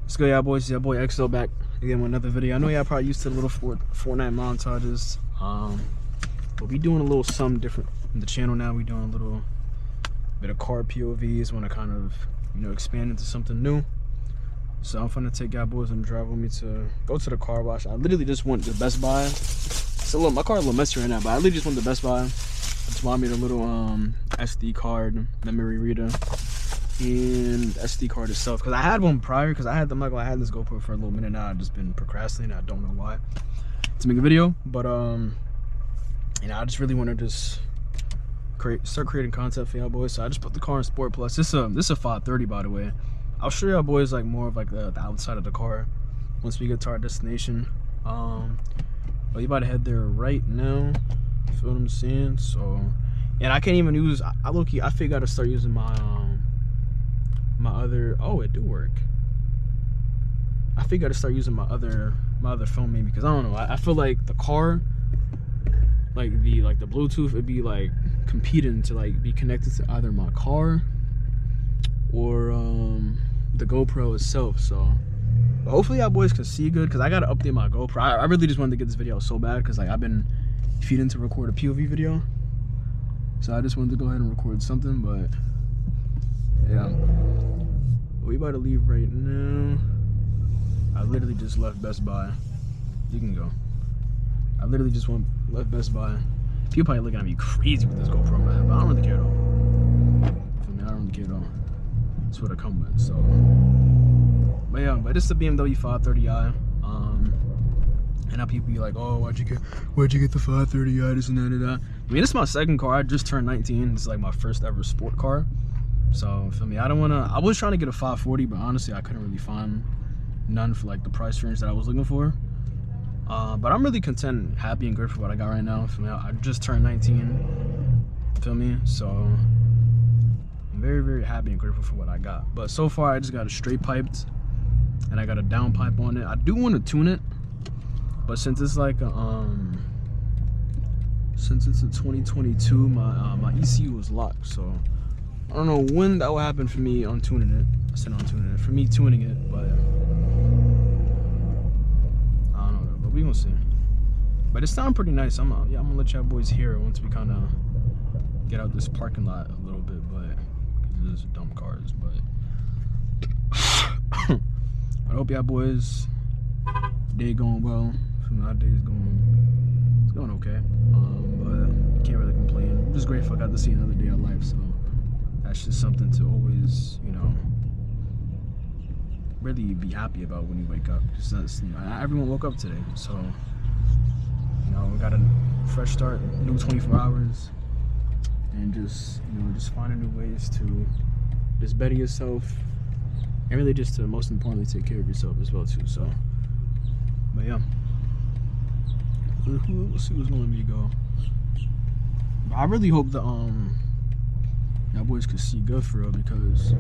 What's good, y'all boys? It's your boy XO back again with another video. I know y'all probably used to the little Fortnite montages, but we doing a little something different in the channel now. We doing a little bit of car POVs. Want to kind of, you know, expand into something new. So I'm gonna take y'all boys and drive with me to go to the car wash. I literally just went to Best Buy. It's a little, my car's a little messy right now, but I literally just went to Best Buy. I just bought me the little SD card memory reader and SD card itself, because I had one prior, because I had this GoPro for a little minute now. I've just been procrastinating. I don't know why to make a video, but you know, I just really want to just start creating content for y'all boys. So I just put the car in Sport Plus. This is a 530, by the way. I'll show y'all boys like more of like the outside of the car once we get to our destination. But you about to head there right now. Feel what I'm saying? So, and I can't even use. I low-key, I figured I gotta start using my my other. Oh, it do work. I think I gotta start using my other phone maybe, because I don't know. I feel like the car, like the Bluetooth, it'd be like competing to like be connected to either my car or the GoPro itself. So but hopefully y'all boys can see good, because I gotta update my GoPro. I really just wanted to get this video so bad, because like I've been feeding to record a POV video, so I just wanted to go ahead and record something. But yeah, we about to leave right now. I literally just left Best Buy. You can go. I literally just left Best Buy. People probably looking at me crazy with this GoPro, man, but I don't really care though. For me, I don't really care though. That's what I come with. So, but yeah, but it's the BMW 530i. And now people be like, oh, why'd you get the 530i? This and that and that. I mean, this is my second car. I just turned 19. This is like my first ever sport car. So feel me, I was trying to get a 540, but honestly I couldn't really find none for like the price range that I was looking for. But I'm really content, happy, and grateful for what I got right now. Feel me, I just turned 19. Feel me? So I'm very, very happy and grateful for what I got. But so far I just got it straight piped, and I got a down pipe on it. I do want to tune it, but since it's like since it's a 2022, my ECU is locked, so I don't know when that will happen for me on tuning it. I said on tuning it. For me tuning it, but I don't know. But we gonna see. But it sounds pretty nice. I'm gonna let y'all boys hear it once we kind of get out this parking lot a little bit. But because there's dumb cars. But I hope y'all boys day going well. My day is going okay. But can't really complain. I'm just grateful I got to see another day of life. So that's just something to always, you know, really be happy about when you wake up. Because that's, you know, everyone woke up today, so you know, we got a fresh start, new 24 hours, and just, you know, just finding new ways to just better yourself, and really just to, most importantly, take care of yourself as well too. So, but yeah, let's see what's gonna let me go. But I really hope the y'all boys could see good for real, because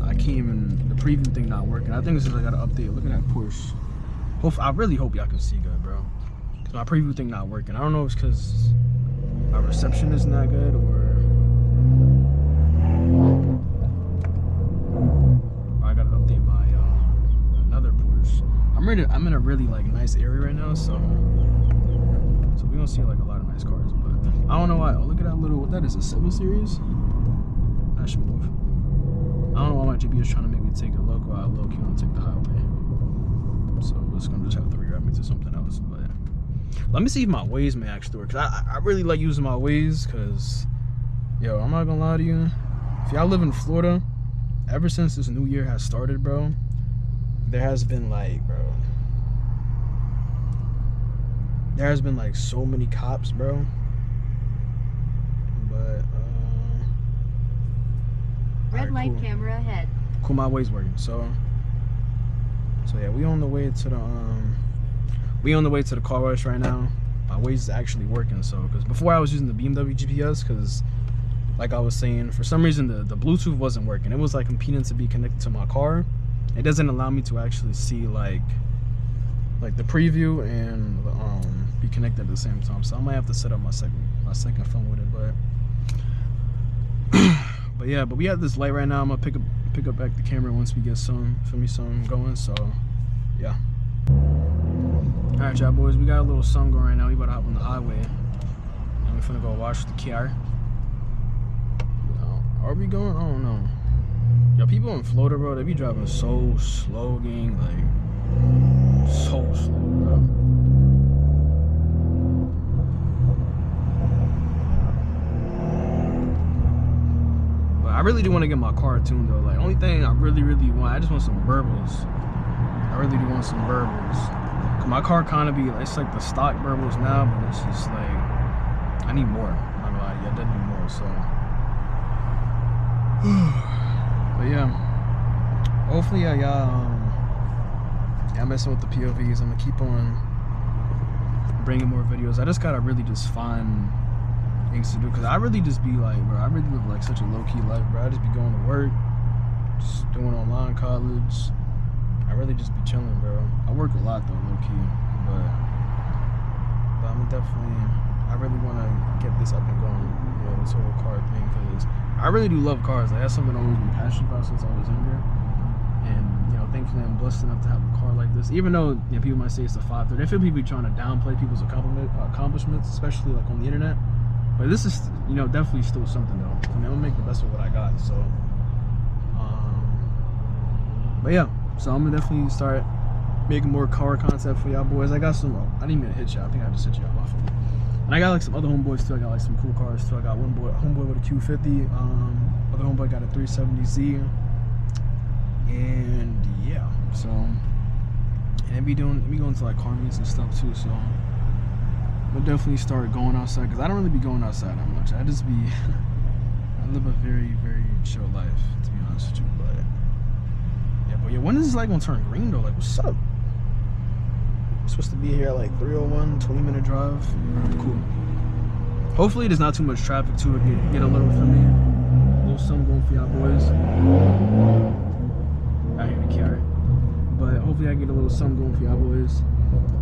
I can't even, the preview thing not working. I think this is, I gotta update. Look at that Porsche. I really hope y'all can see good, bro, because my preview thing not working. I don't know if it's because my reception is not good, or I gotta update my another Porsche. I'm in a really like nice area right now, so we gonna see like a lot of nice cars. But I don't know why. Oh, look at that little, what that is, a 7 Series? I should move. I don't know why my GPS is trying to make me take a local out. Low-key want to take the highway. So it's gonna just have to reroute me to something else. But let me see if my Waze may actually work, because I really like using my Waze, because yo, I'm not gonna lie to you, if y'all live in Florida, ever since this new year has started, bro, there has been like, so many cops, bro. But red light, cool. Camera ahead. Cool, my Waze working. So yeah, we on the way to the car wash right now. My Waze is actually working. So, because before I was using the BMW GPS, because like I was saying, for some reason the Bluetooth wasn't working. It was like competing to be connected to my car. It doesn't allow me to actually see like the preview and be connected at the same time. So I might have to set up my second phone with it. But yeah, but we have this light right now. I'm gonna pick up pick up back the camera once we get some going. So yeah. All right, y'all boys, we got a little sun going right now. We about to hop on the highway, and we're finna go wash the car. Are we going? I don't know. Yo, people in Florida, bro, they be driving so slow, gang. Like, so slow, bro. But I really do want to get my car tuned, though. Like, only thing I really want, I just want some burbles. I really do want some burbles. Cause my car kind of be, it's like the stock burbles now, but it's just like, I need more. I'm not gonna lie, yeah, I definitely need more, so. But yeah, hopefully y'all messing with the POVs. I'm gonna keep on bringing more videos. I just gotta really just find things to do, because I really just be like, bro, I really live like such a low-key life, bro. I just be going to work, just doing online college. I really just be chilling, bro. I work a lot though, low-key, but I'm definitely, I really want to get this up and going, you know, this whole car thing, because I really do love cars. Like, that's something I've always been passionate about since I was younger. And, you know, thankfully I'm blessed enough to have a car like this. Even though, you know, people might say it's a 530, I feel people be trying to downplay people's accomplishments, especially like on the internet. But this is, you know, definitely still something though. I mean, I'm gonna make the best of what I got. So, but yeah, so I'm gonna definitely start making more car content for y'all boys. I got some, I didn't even hit y'all. I think I just hit y'all my phone. And I got like some other homeboys too. I got like some cool cars too. I got homeboy with a Q50. Other homeboy got a 370Z. And yeah, so, and we going to like car meets and stuff too. So we'll definitely start going outside, because I don't really be going outside that much. I just be, I live a very chill life, to be honest with you. But yeah, when is this like gonna turn green though? Like, what's up? Supposed to be here at like 3:01, 20-minute drive. Cool. Hopefully there's not too much traffic to it. Get a little for me. A little sun going for y'all boys. Out here to carry. But hopefully I get a little sun going for y'all boys.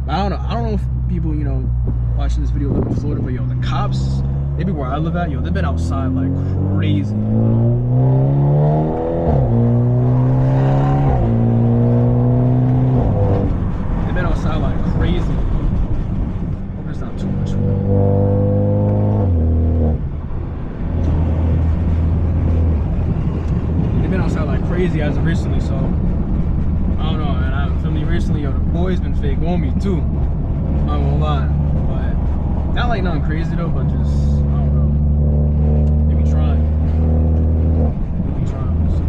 But I don't know if people, you know, watching this video live in Florida, but yo, the cops, maybe where I live at, yo, they've been outside like crazy. Outside like crazy. Hope there's not too much wind. They've been outside like crazy as of recently, so I don't know. And I feel me recently, yo, the boys been fake on me too. I'm not gonna lie, but not like nothing crazy though, but just, I don't know. They be trying. So.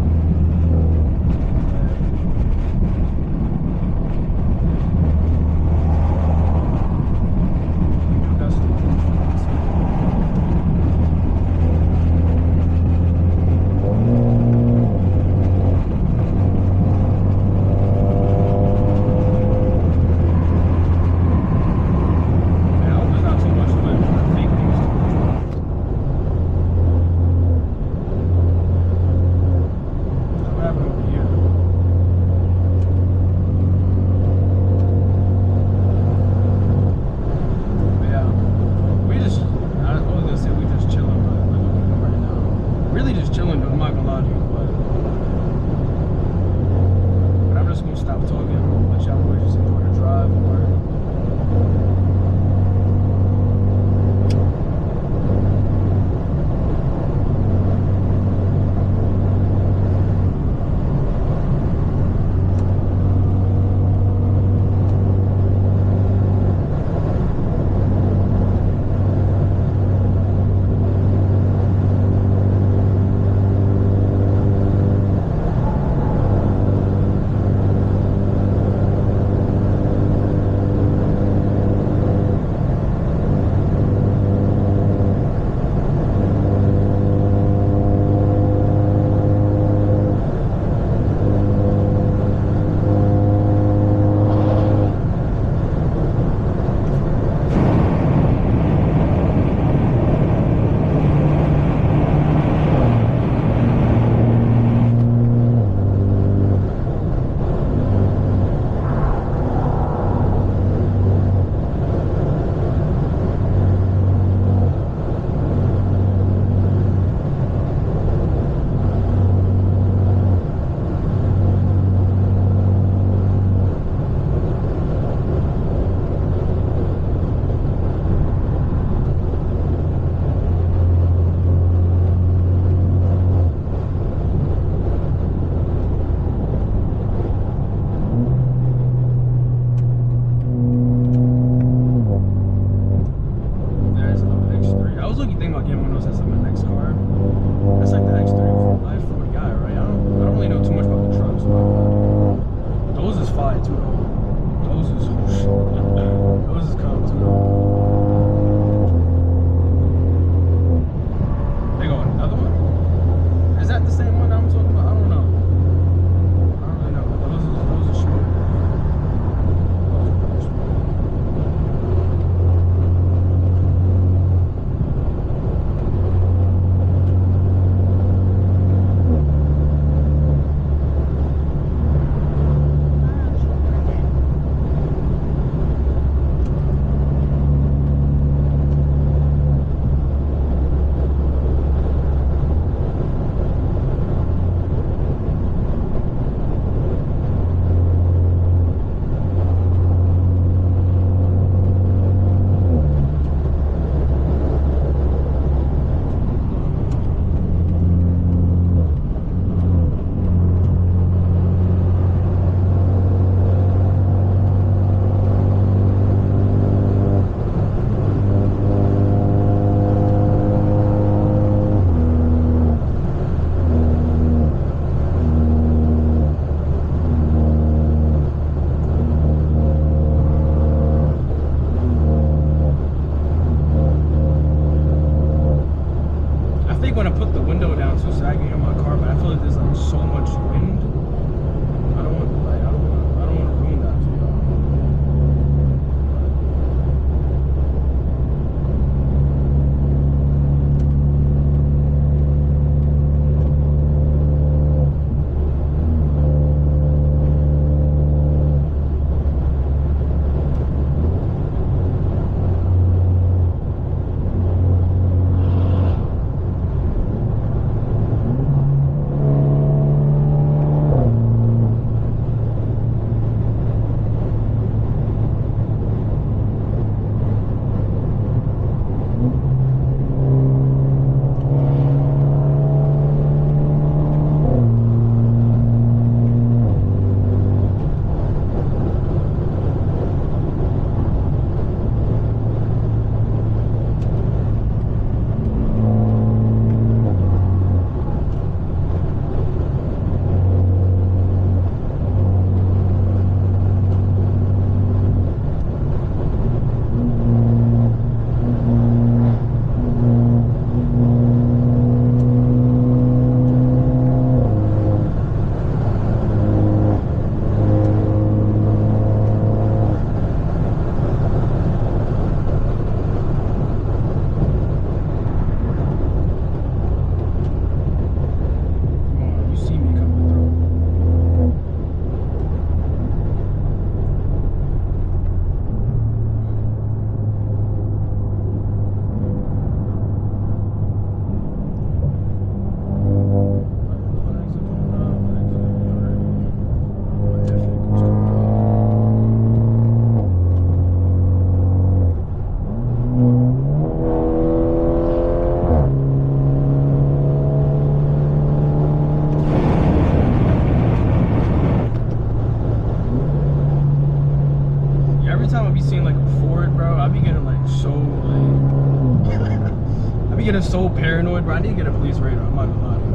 getting so paranoid, bro. I need to get a police radar. I'm not gonna lie to you.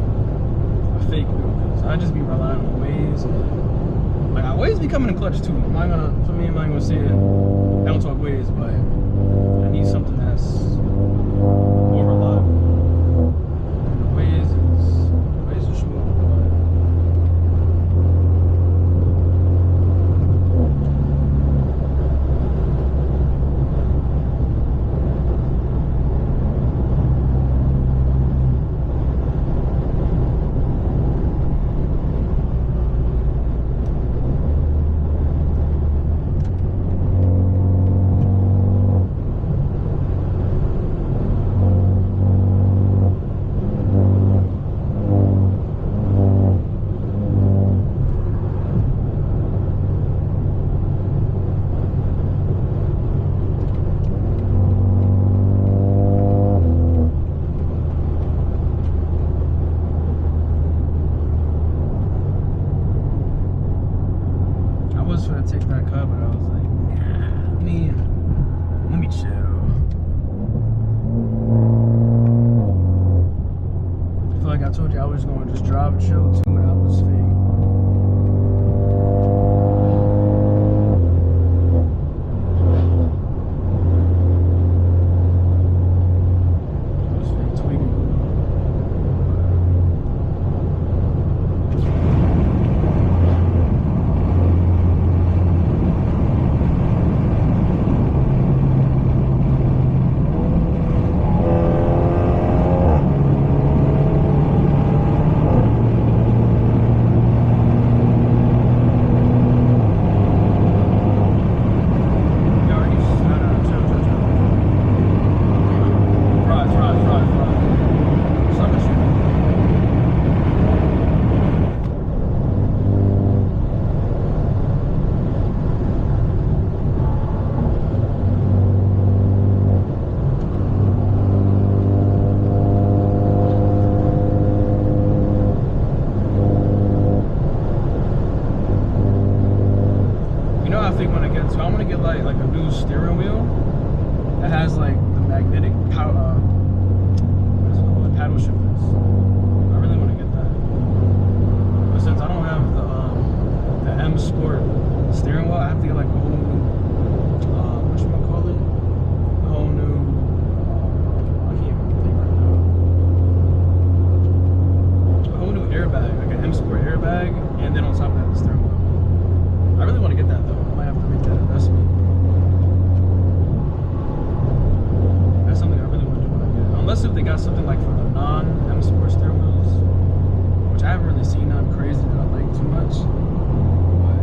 A fake one, because I just be relying on Waze. And, like, Waze be coming in clutch too. I'm not gonna say it. I don't talk Waze, but I need something that's more reliable. Waze is smooth. Take that cut, but I was like, nah, let me chill. I feel like I told you I was going to just drive and chill too, and that was fake. So I want to get like a new steering wheel that has like the magnetic power, what is it called, paddle shifters. I really want to get that. But since I don't have the M Sport steering wheel, I have to get like a whole new, whatchamacallit? A whole new, I can't even think right now. A whole new airbag, like an M Sport airbag, and then on top of that, the steering wheel. I really want to get that though. I might have to make that investment. That's something I really want to do when I get it. Unless if they got something like for the non-M Sport steering wheels, which I haven't really seen nothing crazy that I like too much. But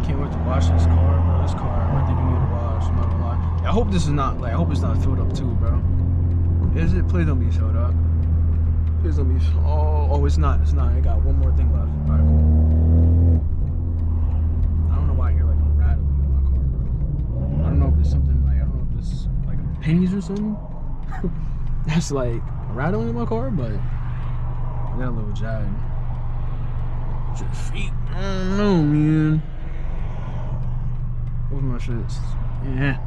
can't wait to wash this car, bro. This car, I think you need to wash. I'm not gonna lie. I hope this is not like. I hope it's not filled up too, bro. Is it? Please don't be filled up. Please don't be. Oh, it's not. It's not. I got one more thing left. All right, cool. I don't know why I hear like a rattling in my car, bro. I don't know if there's something like. I don't know if there's like pennies or something. That's like rattling in my car, but I got a little jag. Your feet. I don't know, man. What's my shits? Yeah.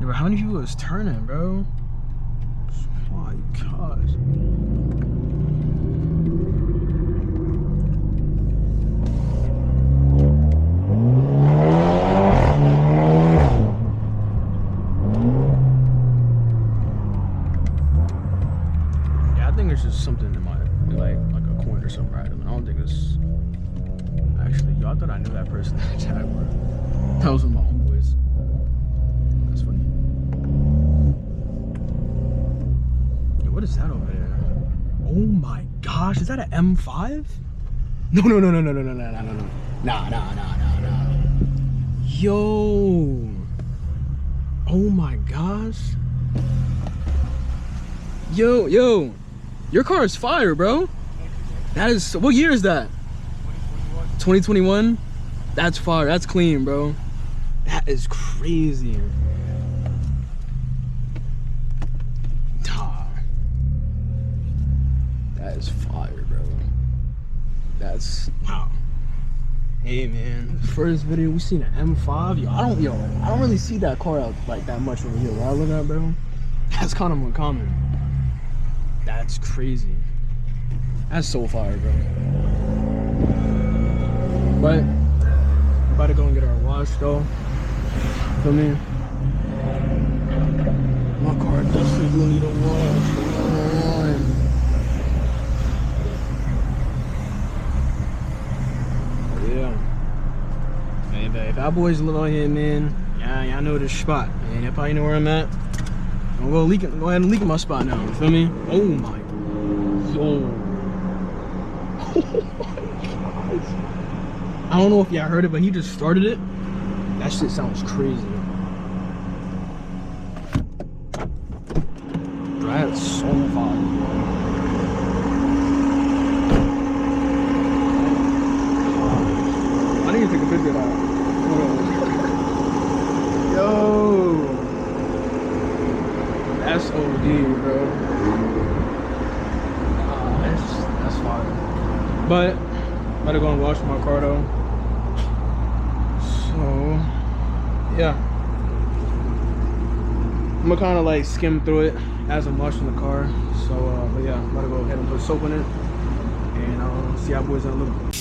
Yeah, but how many people was turning, bro? Oh my gosh. It's just something that might be like a coin or something random. I don't think it's actually. Yo, I thought I knew that person at Jaguar. That was one of my homeboys. That's funny. Yo, what is that over there? Oh my gosh, is that an M5? No. Nah. Yo. Oh my gosh. Yo. Your car is fire, bro. That is, what year is that? 2021. That's fire. That's clean, bro. That is crazy. That is fire, bro. That's wow. Hey man, first video we seen an M5. I don't really see that car out like that much over here where I live at, bro. That's kind of uncommon. That's crazy. That's so fire, bro. But we're about to go and get our wash though. Feel me? My car definitely will need a wash. Yeah. Hey, if our boys live out here, man, yeah, y'all know this spot, man. Y'all probably know where I'm at. I'm gonna go ahead and leak in my spot now. You feel me? Oh my. Oh my gosh. I don't know if y'all heard it, but he just started it. That shit sounds crazy. That's so fire. I need to take a picture of that. Yo. That's OD, bro. That's fire. But I'm about to go and wash my car though. So yeah, I'm gonna kind of like skim through it as I'm washing the car. So but yeah, I'm about to go ahead and put soap in it, and I'll see how boys in a little bit.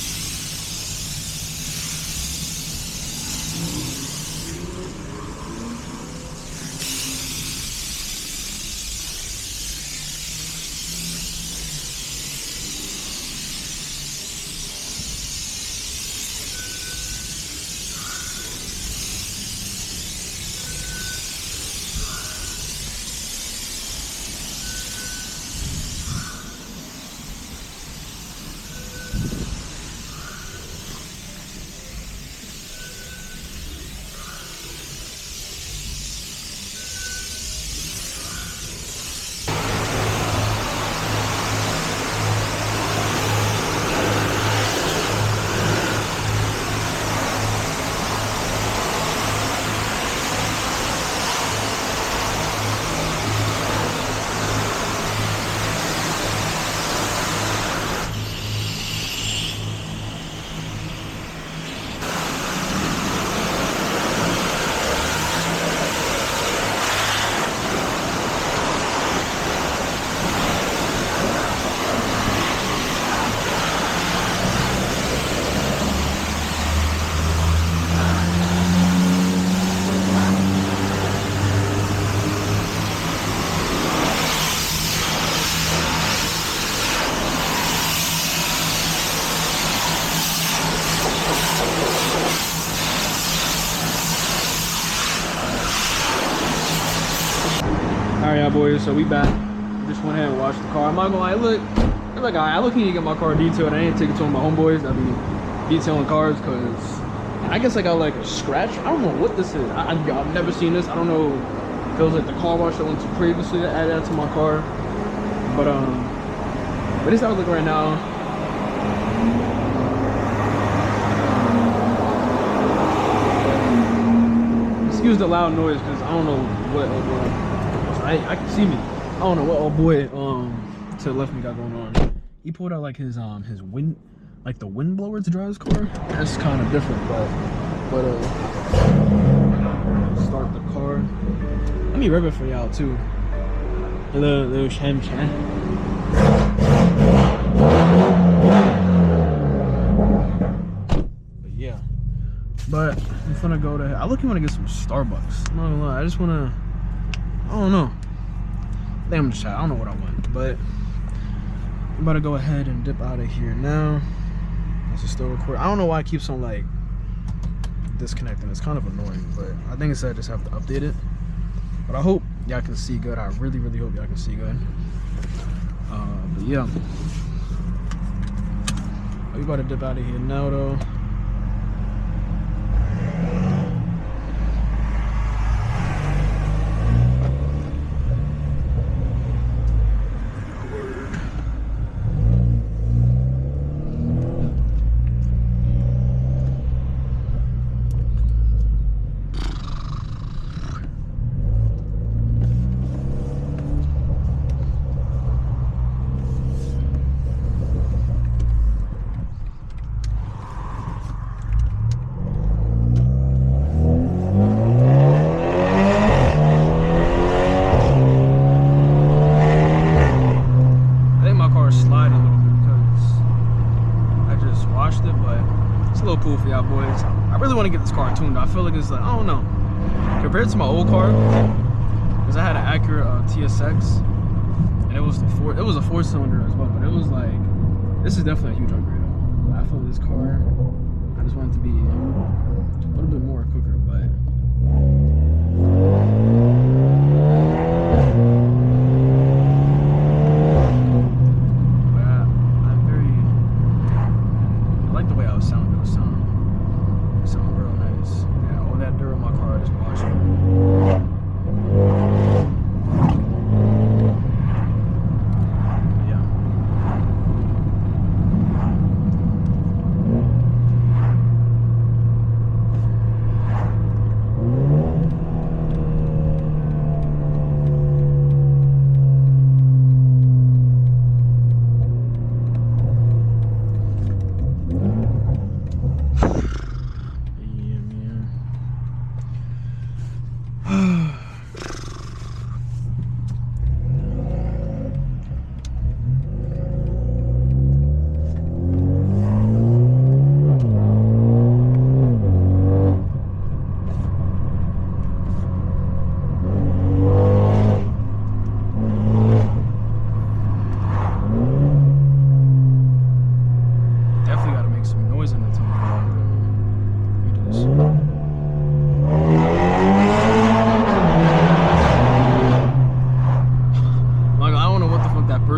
Alright, y'all boys, so we back. Just went ahead and washed the car. I'm not gonna lie, look, I look, need to get my car detailed. I ain't take it to one of my homeboys that be detailing cars, cause I guess I got like a scratch. I don't know what this is. I've never seen this. I don't know if it was like the car wash I went to previously that added that to my car. But this is how I look right now. Excuse the loud noise, because I don't know what I can see me. I don't know what old boy to the left me got going on. He pulled out like his wind, like the wind blower to drive his car. That's kind of different, but start the car. Let me rev it for y'all too. Hello, Shem. But yeah. But I'm gonna go to. I look, you want to get some Starbucks. I'm not gonna lie. I just wanna. I don't know. I think I'm just. I don't know what I want, but I'm about to go ahead and dip out of here now. This is still recording. I don't know why it keeps on like disconnecting. It's kind of annoying, but I think it's I just have to update it. But I hope y'all can see good. I really hope y'all can see good. But yeah, we about to dip out of here now though. For y'all boys, I really want to get this car tuned. I feel like it's like, I don't know, compared to my old car, because I had an Acura TSX, and it was a 4-cylinder as well, but it was like, this is definitely a huge upgrade. I feel this car, I just want it to be a little bit more quicker, but I like the way I was sounding. It was sounding real nice. Yeah, all that dirt on my car, I just washed it. Yeah.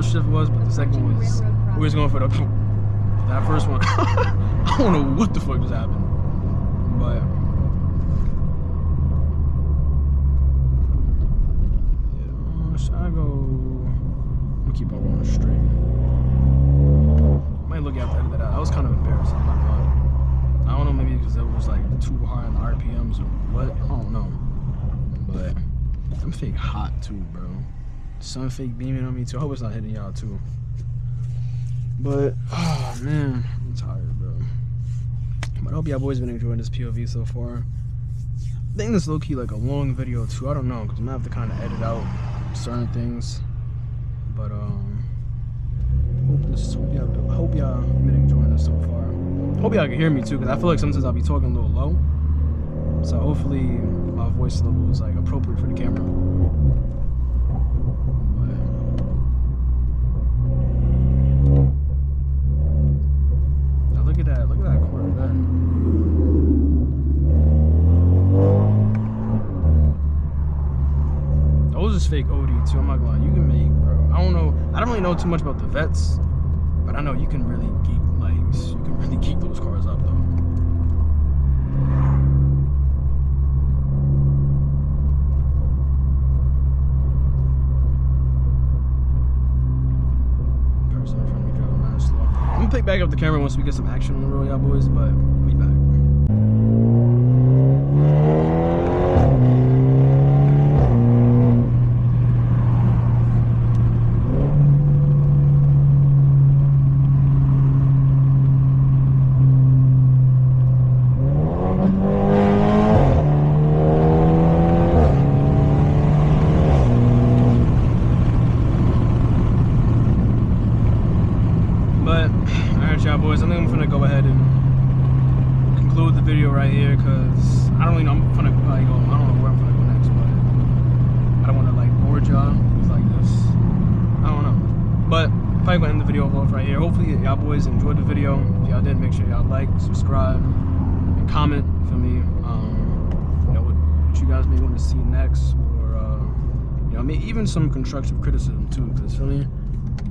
Shift was, but the second one was we was going for that first one. I don't know what the fuck just happened, but yeah, should I go? I'm gonna keep on going straight. I might look at the end of that. I was kind of embarrassed. I'm not gonna lie. I don't know, maybe because it was like too high on the RPMs or what. I don't know, but I'm fake hot too, bro. Sun fake beaming on me too. I hope it's not hitting y'all too. But oh man, I'm tired, bro. But I hope y'all boys been enjoying this POV so far. I think this low-key like a long video too. I don't know, because I'm gonna have to kind of edit out certain things. But hope y'all been enjoying this so far. Hope y'all can hear me too, because I feel like sometimes I'll be talking a little low. So hopefully my voice level is like appropriate for the camera. Look at that Corvette. Those is fake OD too. I'm not gonna lie. You can make, bro. I don't know. I don't really know too much about the vets, but I know you can really geek, like, you can really geek those cars up though. Person in front of me driving mad slow. I'm gonna pick back up the camera once we get some action on the road, y'all boys, but I'll be back. Y'all boys, I think I'm gonna go ahead and conclude the video right here because I don't really know. I'm gonna probably go. I don't know where I'm gonna go next, but I don't want to like bore y'all with like this. I don't know, but I'm probably gonna end the video off right here. Hopefully y'all boys enjoyed the video. If y'all did, make sure y'all like, subscribe, and comment for me. You know what you guys may want to see next, or you know, I mean, even some constructive criticism too. Because for me,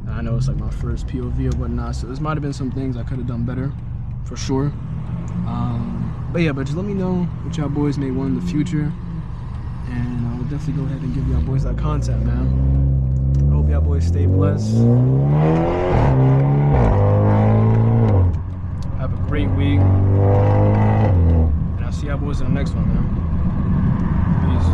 I know it's like my first POV or whatnot, so this might have been some things I could have done better, for sure. But yeah, but just let me know what y'all boys may want in the future, and I will definitely go ahead and give y'all boys that content, man. I hope y'all boys stay blessed. Have a great week, and I'll see y'all boys in the next one, man. Peace.